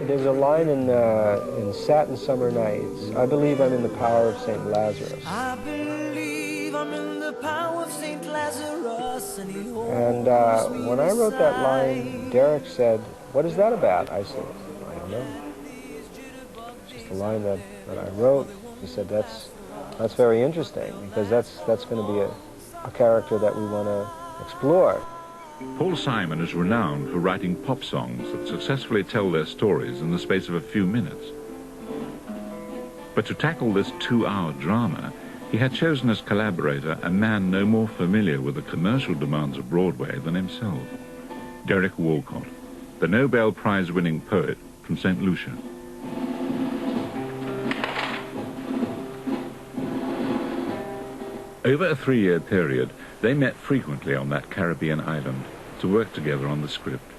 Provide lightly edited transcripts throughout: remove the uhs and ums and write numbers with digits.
There's a line in Satin Summer Nights, I believe I'm in the power of St. Lazarus. I believe I'm in the power of St. Lazarus, and he holds And when I wrote that line, Derek said, "What is that about?" I said, "I don't know. It's just a line that I wrote." He said, that's very interesting, because that's going to be a character that we want to explore. Paul Simon is renowned for writing pop songs that successfully tell their stories in the space of a few minutes. But to tackle this 2-hour drama, he had chosen as collaborator a man no more familiar with the commercial demands of Broadway than himself, Derek Walcott, the Nobel Prize-winning poet from St. Lucia. Over a 3-year period, they met frequently on that Caribbean island to work together on the script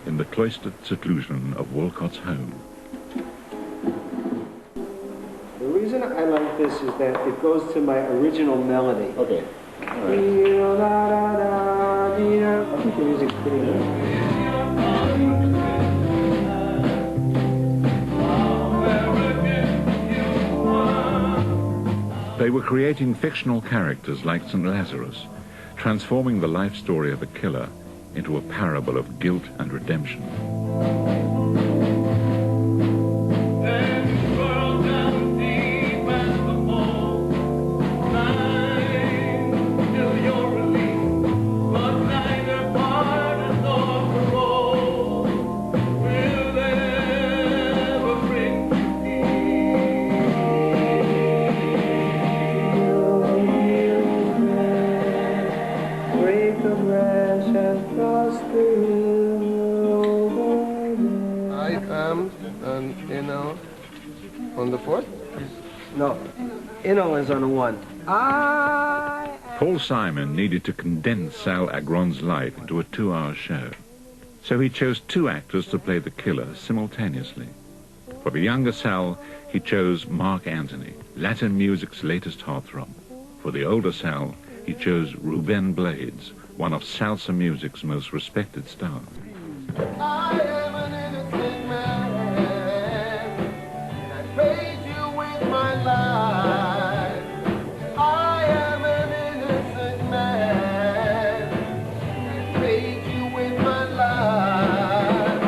in the cloistered seclusion of Walcott's home. The reason I like this is that it goes to my original melody. Okay. All right. I think the music's pretty good. They were creating fictional characters like St. Lazarus, transforming the life story of a killer into a parable of guilt and redemption. On the 4th? No, Inno is on the 1. Paul Simon needed to condense Sal Agron's life into a 2-hour show. So he chose 2 actors to play the killer simultaneously. For the younger Sal, he chose Mark Antony, Latin music's latest heartthrob. For the older Sal, he chose Ruben Blades, one of salsa music's most respected stars. I am an innocent man, and I paid you with my life. I am an innocent man, and I paid you with my life.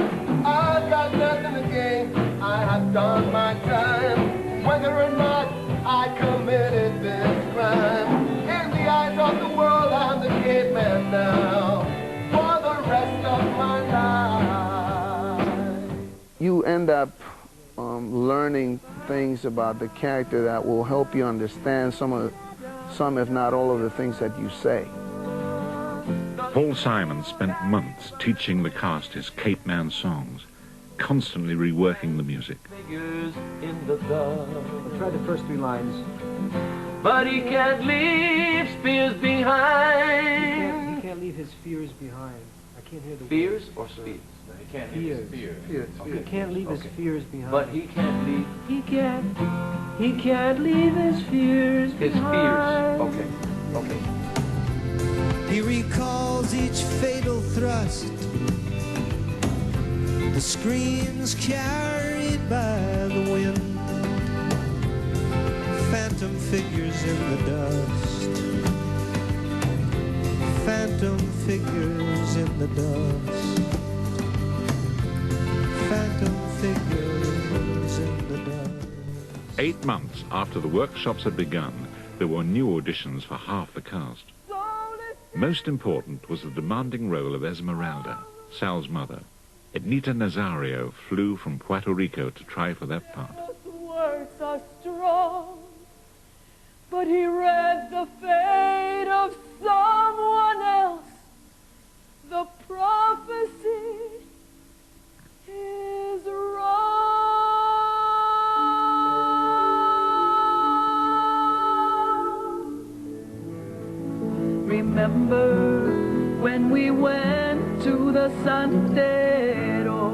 I've got nothing to gain, I have done my time, whether or not I committed this crime. In the eyes of the world, I'm the caveman now, for the rest of my life. You end up learning things about the character that will help you understand some if not all of the things that you say. Paul Simon spent months teaching the cast his Cape Man songs, constantly reworking the music. Figures in the dust. I'll try the first 3 lines. But he can't leave spears behind. He can't leave his fears behind. I can't hear the Fears words. or speeds? He can't Fears. leave his Fears. He can't leave his fears behind. But he can't leave He can't leave his fears his fears. Okay. Okay. He recalls each fatal thrust, the screams carried by the wind, phantom figures in the dust, phantom figures in the dust, phantom figures in the dust. 8 months after the workshops had begun, there were new auditions for half the cast. Most important was the demanding role of Esmeralda, Sal's mother. Ednita Nazario flew from Puerto Rico to try for that part. Those words are strong, but he read the fate of someone else. The prophecy is wrong. Remember when we went to the Santero,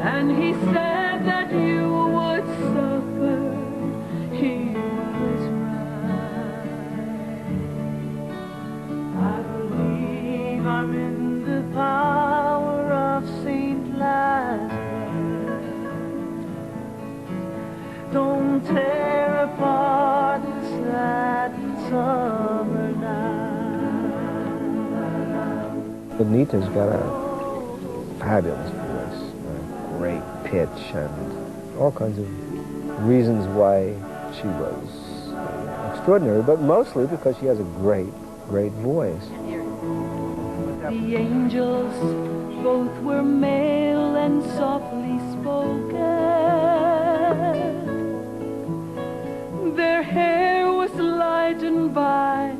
and he said that you would suffer. He was right. I believe I'm in the power of sin. Nita's got a fabulous voice, a great pitch, and all kinds of reasons why she was extraordinary, but mostly because she has a great, great voice. The angels both were male and softly spoken. Their hair was lightened by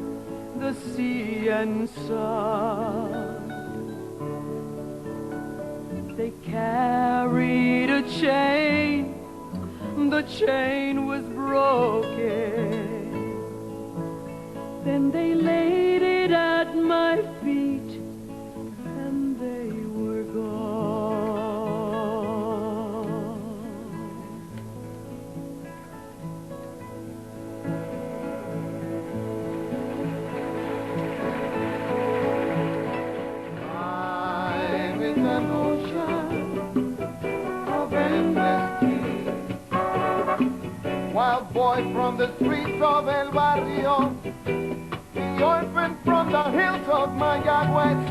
the sea and sun. They carried a chain, the chain was broken. Then they laid it at my feet, and they were gone. I'm in an ocean of endless tears. Wild boy from the streets of El Barrio, the orphan from the hills of Mayagüez.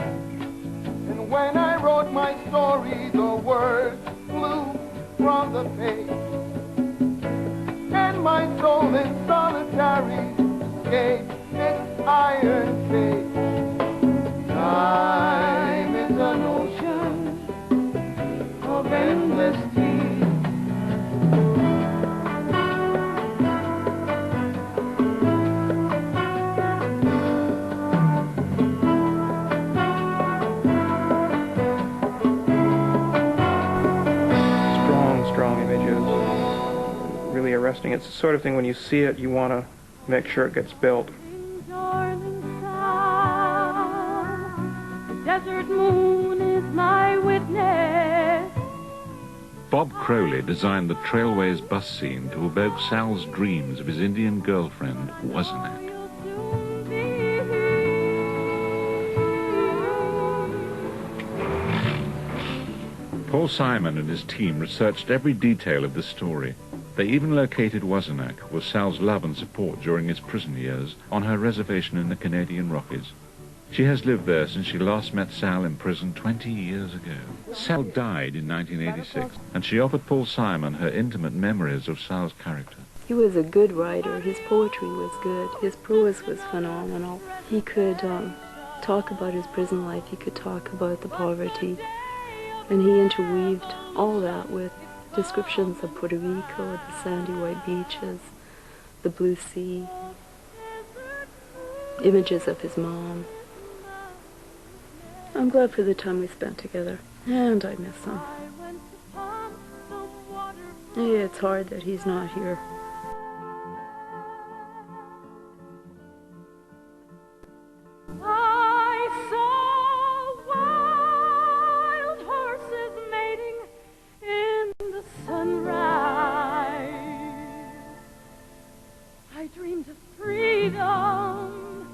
And when I wrote my story, the words flew from the page, and my soul in solitary gave its iron cage. Time is an ocean of endless tears. Strong images, really arresting. It's the sort of thing when you see it, you want to make sure it gets built. Darling sun, the desert moon is my witness. Bob Crowley designed the Trailways bus scene to evoke Sal's dreams of his Indian girlfriend, Wazanak. Paul Simon and his team researched every detail of the story. They even located Wazanak, who was Sal's love and support during his prison years, on her reservation in the Canadian Rockies. She has lived there since she last met Sal in prison 20 years ago. Sal died in 1986, and she offered Paul Simon her intimate memories of Sal's character. He was a good writer. His poetry was good. His prose was phenomenal. He could talk about his prison life. He could talk about the poverty. And he interweaved all that with descriptions of Puerto Rico, the sandy white beaches, the blue sea, images of his mom. I'm glad for the time we spent together, and I miss him. Yeah, it's hard that he's not here. I dreamed of freedom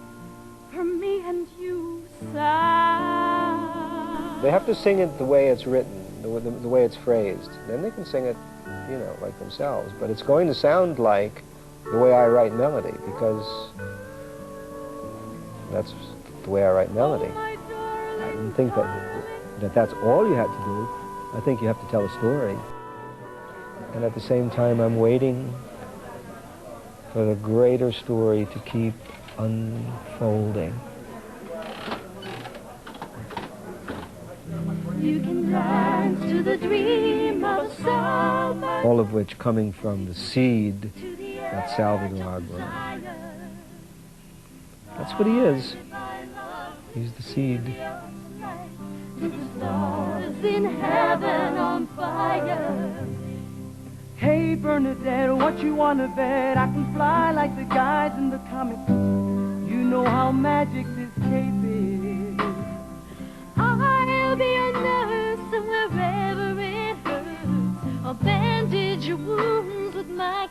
for me and you, Sam. They have to sing it the way it's written, the way it's phrased. Then they can sing it, you know, like themselves. But it's going to sound like the way I write melody, because that's the way I write melody. I don't think that that's all you have to do. I think you have to tell a story. And at the same time, I'm waiting for the greater story to keep unfolding. You can dance to the dream of summer. All of which coming from the seed that Salvador Agron. That's what he is. He's the seed. To the stars in heaven on fire. Hey Bernadette, what you wanna bet? I can fly like the guys in the comics. You know how magic this cape is. I'll be a nurse wherever it hurts. I'll bandage your wounds with my